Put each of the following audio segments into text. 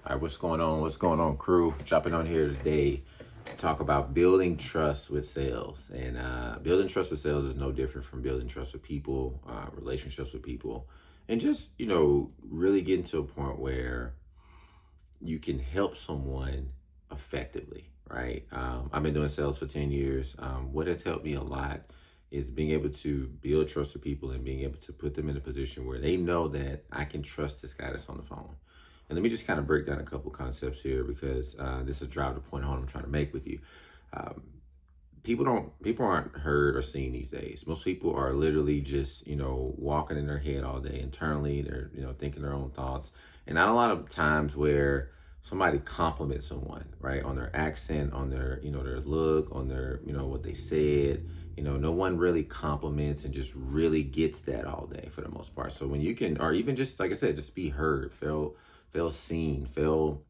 All right, what's going on? What's going on, crew? Jumping on here today to talk about building trust with sales. And building trust with sales is no different from building trust with people, relationships with people, and just, really getting to a point where you can help someone effectively, right? I've been doing sales for 10 years. What has helped me a lot is being able to build trust with people and being able to put them in a position where they know that I can trust this guy that's on the phone. And let me just kind of break down a couple concepts here because this is drive the point home I'm trying to make with you. Um, people aren't heard or seen these days. Most people are literally just walking in their head all day internally. They're thinking their own thoughts, and not a lot of times where somebody compliments someone, right, on their accent, on their their look, on their what they said. No one really compliments and just really gets that all day for the most part. So when you can, or even just like I said, just be heard, feel seen, feel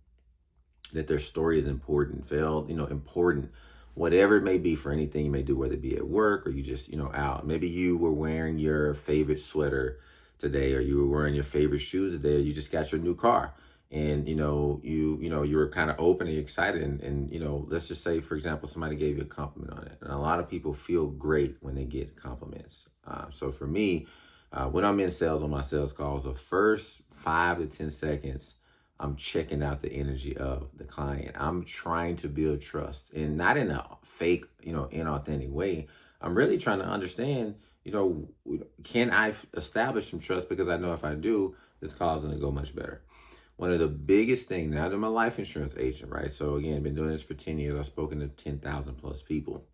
that their story is important, feel important, whatever it may be, for anything you may do, whether it be at work or you just out. Maybe you were wearing your favorite sweater today, or you were wearing your favorite shoes today, or you just got your new car, and you were kind of open and excited, and let's just say, for example, somebody gave you a compliment on it, and a lot of people feel great when they get compliments. So for me, when I'm in sales on my sales calls, the first 5 to 10 seconds, I'm checking out the energy of the client. I'm trying to build trust, and not in a fake, inauthentic way. I'm really trying to understand, can I establish some trust? Because I know if I do, this call is going to go much better. One of the biggest things, now I'm a life insurance agent, right? So again, been doing this for 10 years. I've spoken to 10,000 plus people.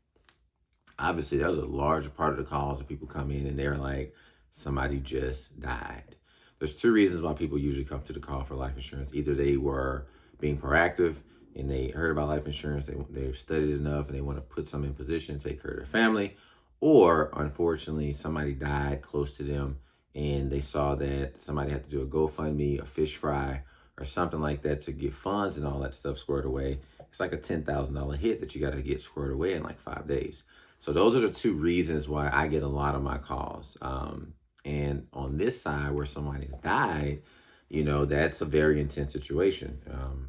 Obviously, there's a large part of the calls that people come in and they're like, somebody just died. There's two reasons why people usually come to the call for life insurance. Either they were being proactive and they heard about life insurance, they've studied enough and they want to put some in position to take care of their family, or unfortunately, somebody died close to them and they saw that somebody had to do a GoFundMe, a fish fry, or something like that to get funds and all that stuff squared away. It's like a $10,000 hit that you got to get squared away in like 5 days. So those are the two reasons why I get a lot of my calls. And on this side where somebody has died, that's a very intense situation.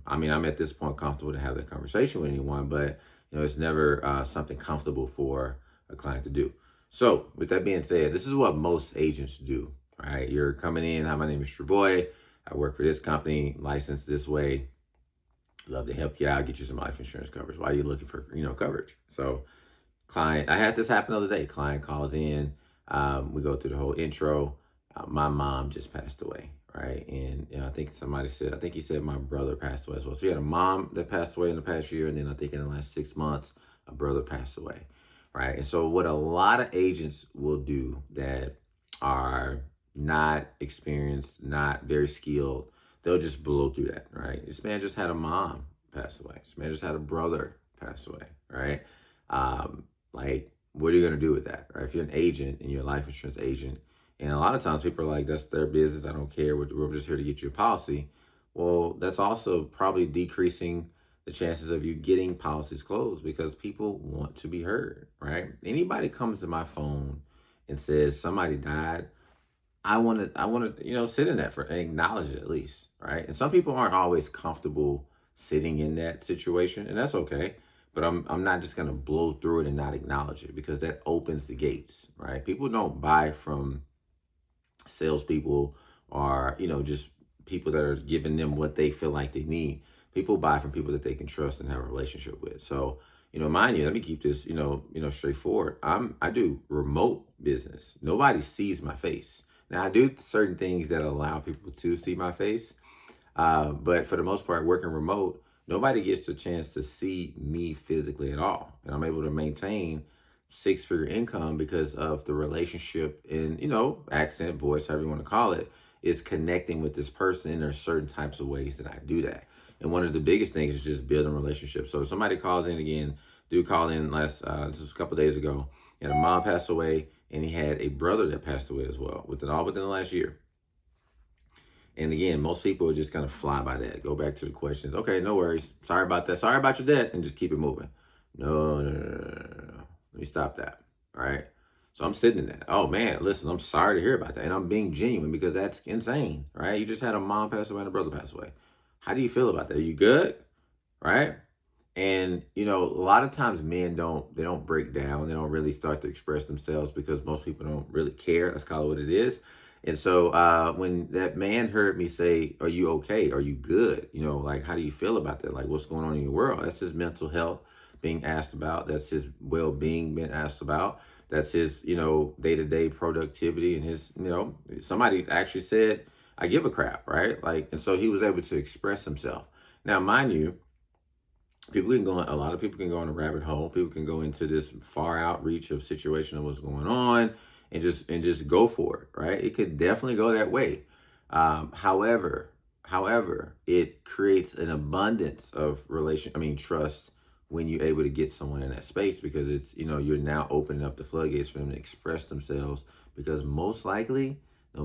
I'm at this point comfortable to have that conversation with anyone, but it's never something comfortable for a client to do. So with that being said, this is what most agents do, right? You're coming in, hi, my name is Travoy. I work for this company, licensed this way. Love to help you out, get you some life insurance coverage. Why are you looking for, coverage? So client, I had this happen the other day. Client calls in. We go through the whole intro. My mom just passed away, right? And I think he said my brother passed away as well. So he had a mom that passed away in the past year, and then I think in the last 6 months, a brother passed away, right? And so what a lot of agents will do that are not experienced, not very skilled, they'll just blow through that, right? This man just had a mom pass away. This man just had a brother pass away, right? Like, what are you going to do with that, right? If you're an agent and you're a life insurance agent, and a lot of times people are like, that's their business, I don't care, we're just here to get you a policy. Well, that's also probably decreasing the chances of you getting policies closed because people want to be heard, right? Anybody comes to my phone and says somebody died, I want to, sit in that and acknowledge it at least, right? And some people aren't always comfortable sitting in that situation, and that's okay. But I'm not just gonna blow through it and not acknowledge it because that opens the gates, right? People don't buy from salespeople or just people that are giving them what they feel like they need. People buy from people that they can trust and have a relationship with. So mind you, let me keep this straightforward. I do remote business. Nobody sees my face. Now I do certain things that allow people to see my face, but for the most part, working remote, nobody gets the chance to see me physically at all. And I'm able to maintain six-figure income because of the relationship in, accent, voice, however you want to call it, is connecting with this person. And there's certain types of ways that I do that. And one of the biggest things is just building relationships. So if somebody calls in again, dude called in this was a couple of days ago, and a mom passed away, and he had a brother that passed away as well, within the last year. And again, most people are just kind of fly by that. Go back to the questions. Okay, no worries. Sorry about that. Sorry about your debt, and just keep it moving. No. Let me stop that. All right. So I'm sitting in that. Oh man, listen, I'm sorry to hear about that. And I'm being genuine because that's insane, right? You just had a mom pass away and a brother pass away. How do you feel about that? Are you good? Right? And a lot of times men don't break down. They don't really start to express themselves because most people don't really care. Let's call it what it is. And so when that man heard me say, "Are you okay? Are you good?" Like, how do you feel about that? Like, what's going on in your world? That's his mental health being asked about. That's his well-being being asked about. That's his day-to-day productivity and his somebody actually said, "I give a crap," right? Like, and so he was able to express himself. Now, mind you, a lot of people can go in a rabbit hole. People can go into this far outreach of situation of what's going on and just go for it, right? It could definitely go that way. However, it creates an abundance of trust when you're able to get someone in that space, because it's, you're now opening up the floodgates for them to express themselves, because most likely has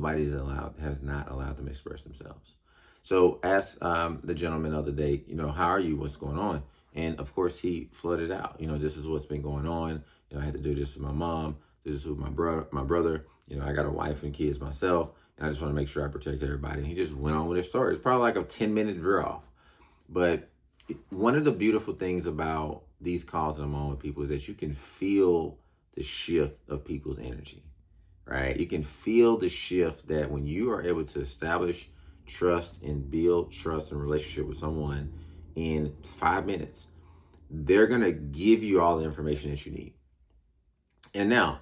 not allowed them to express themselves. So ask the gentleman the other day, how are you? What's going on? And of course, he flooded out. This is what's been going on. I had to do this with my mom, do this with my brother. I got a wife and kids myself, and I just want to make sure I protect everybody. And he just went on with his story. It's probably like a 10-minute veer off. But one of the beautiful things about these calls that I'm on with people is that you can feel the shift of people's energy, right? You can feel the shift that when you are able to establish trust and build trust and relationship with someone in 5 minutes, they're going to give you all the information that you need. And now,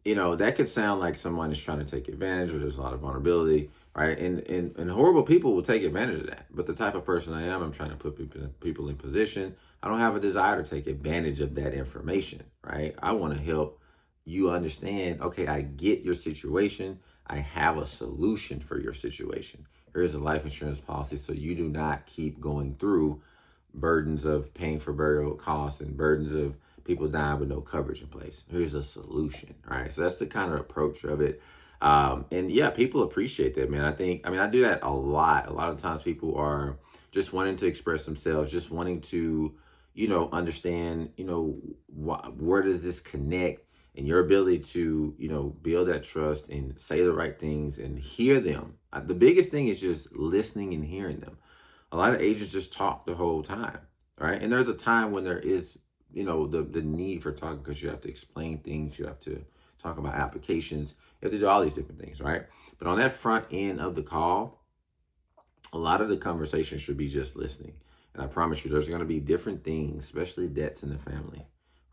that could sound like someone is trying to take advantage, or there's a lot of vulnerability, right? And horrible people will take advantage of that. But the type of person I am, I'm trying to put people in position. I don't have a desire to take advantage of that information, right? I want to help you understand, okay, I get your situation. I have a solution for your situation. Here's a life insurance policy so you do not keep going through burdens of paying for burial costs and burdens of people dying with no coverage in place. Here's a solution, right? So that's the kind of approach of it. And yeah, people appreciate that, man. I do that a lot. A lot of times people are just wanting to express themselves, just wanting to, understand, where does this connect, and your ability to, build that trust and say the right things and hear them. The biggest thing is just listening and hearing them. A lot of agents just talk the whole time, right? And there's a time when there is, the need for talking, because you have to explain things, you have to talk about applications, you have to do all these different things, right? But on that front end of the call, a lot of the conversation should be just listening. And I promise you, there's going to be different things, especially debts in the family,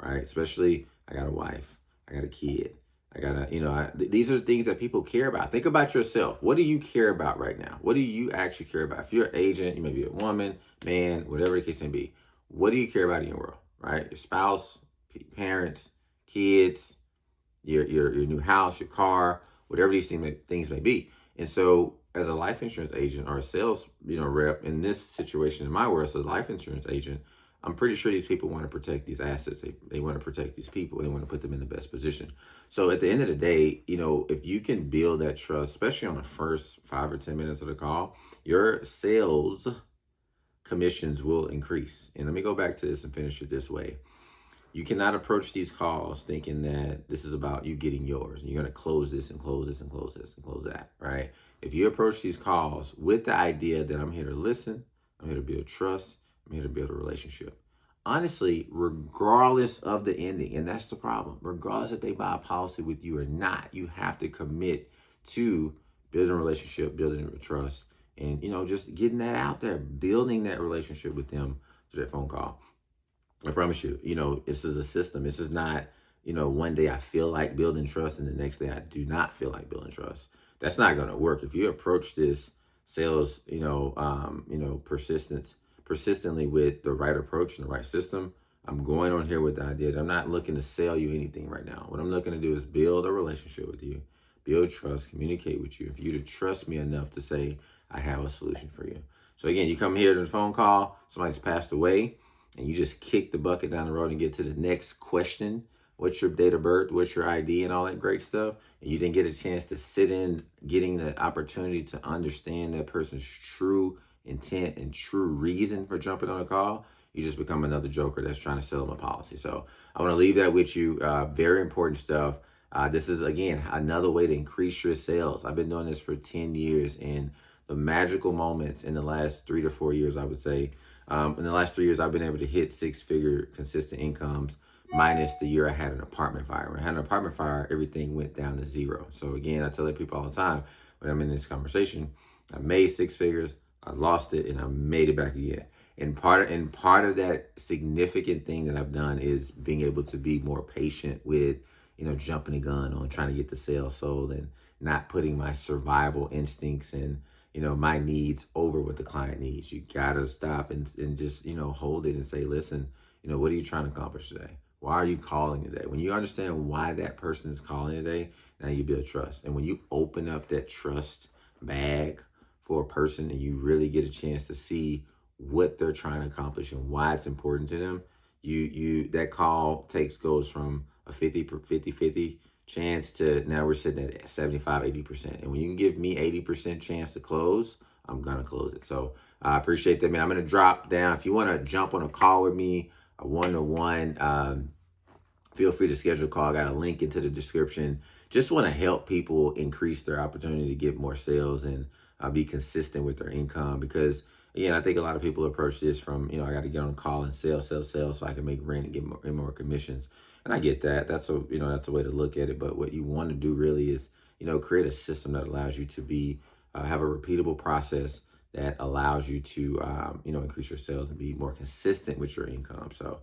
right? Especially, I got a wife, I got a kid, these are the things that people care about. Think about yourself. What do you care about right now? What do you actually care about? If you're an agent, you may be a woman, man, whatever the case may be. What do you care about in your world, right? Your spouse, parents, kids, your new house, your car, whatever these things may be. And so as a life insurance agent or a sales, rep in this situation in my world, as a life insurance agent, I'm pretty sure these people want to protect these assets. They want to protect these people. They want to put them in the best position. So at the end of the day, if you can build that trust, especially on the first 5 or 10 minutes of the call, your sales commissions will increase. And let me go back to this and finish it this way. You cannot approach these calls thinking that this is about you getting yours. You're going to close this and close this and close this and close that, right? If you approach these calls with the idea that I'm here to listen, I'm here to build trust, I'm here to build a relationship. Honestly, regardless of the ending, and that's the problem, regardless if they buy a policy with you or not, you have to commit to building a relationship, building a trust, and, just getting that out there, building that relationship with them through that phone call. I promise you, this is a system. This is not, one day I feel like building trust and the next day I do not feel like building trust. That's not going to work. If you approach this sales, persistently with the right approach and the right system, I'm going on here with the idea that I'm not looking to sell you anything right now. What I'm looking to do is build a relationship with you, build trust, communicate with you, for you to trust me enough to say, I have a solution for you. So again, you come here to the phone call, somebody's passed away, and you just kick the bucket down the road and get to the next question. What's your date of birth? What's your ID and all that great stuff? And you didn't get a chance to sit in, getting the opportunity to understand that person's true intent and true reason for jumping on a call. You just become another joker that's trying to sell them a policy. So I want to leave that with you. Very important stuff. This is, again, another way to increase your sales. I've been doing this for 10 years, and the magical moments in the last 3 to 4 years, I would say. In the last 3 years, I've been able to hit six-figure consistent incomes, minus the year I had an apartment fire. When I had an apartment fire, everything went down to zero. So again, I tell people all the time when I'm in this conversation, I made six figures, I lost it, and I made it back again. And part of that significant thing that I've done is being able to be more patient with, jumping the gun on trying to get the sale sold, and not putting my survival instincts and, my needs over what the client needs. You gotta stop and just, hold it and say, listen, what are you trying to accomplish today? Why are you calling today? When you understand why that person is calling today, now you build trust. And when you open up that trust bag for a person and you really get a chance to see what they're trying to accomplish and why it's important to them, that call goes from a 50 chance to now we're sitting at 75, 80%. And when you can give me 80% chance to close, I'm gonna close it. So I appreciate that, man. I'm gonna drop down. If you wanna jump on a call with me, a one-to-one, feel free to schedule a call. I got a link into the description. Just want to help people increase their opportunity to get more sales and be consistent with their income. Because again, I think a lot of people approach this from, I got to get on a call and sell so I can make rent and get more commissions. And I get that. That's a way to look at it. But what you want to do really is, create a system that allows you to have a repeatable process that allows you to, increase your sales and be more consistent with your income. So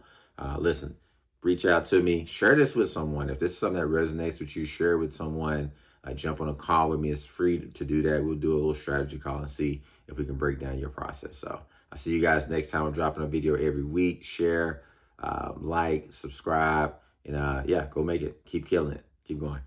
listen, reach out to me, share this with someone. If this is something that resonates with you, share it with someone. Jump on a call with me. It's free to do that. We'll do a little strategy call and see if we can break down your process. So I'll see you guys next time. I'm dropping a video every week. Share, like, subscribe, and go make it. Keep killing it. Keep going.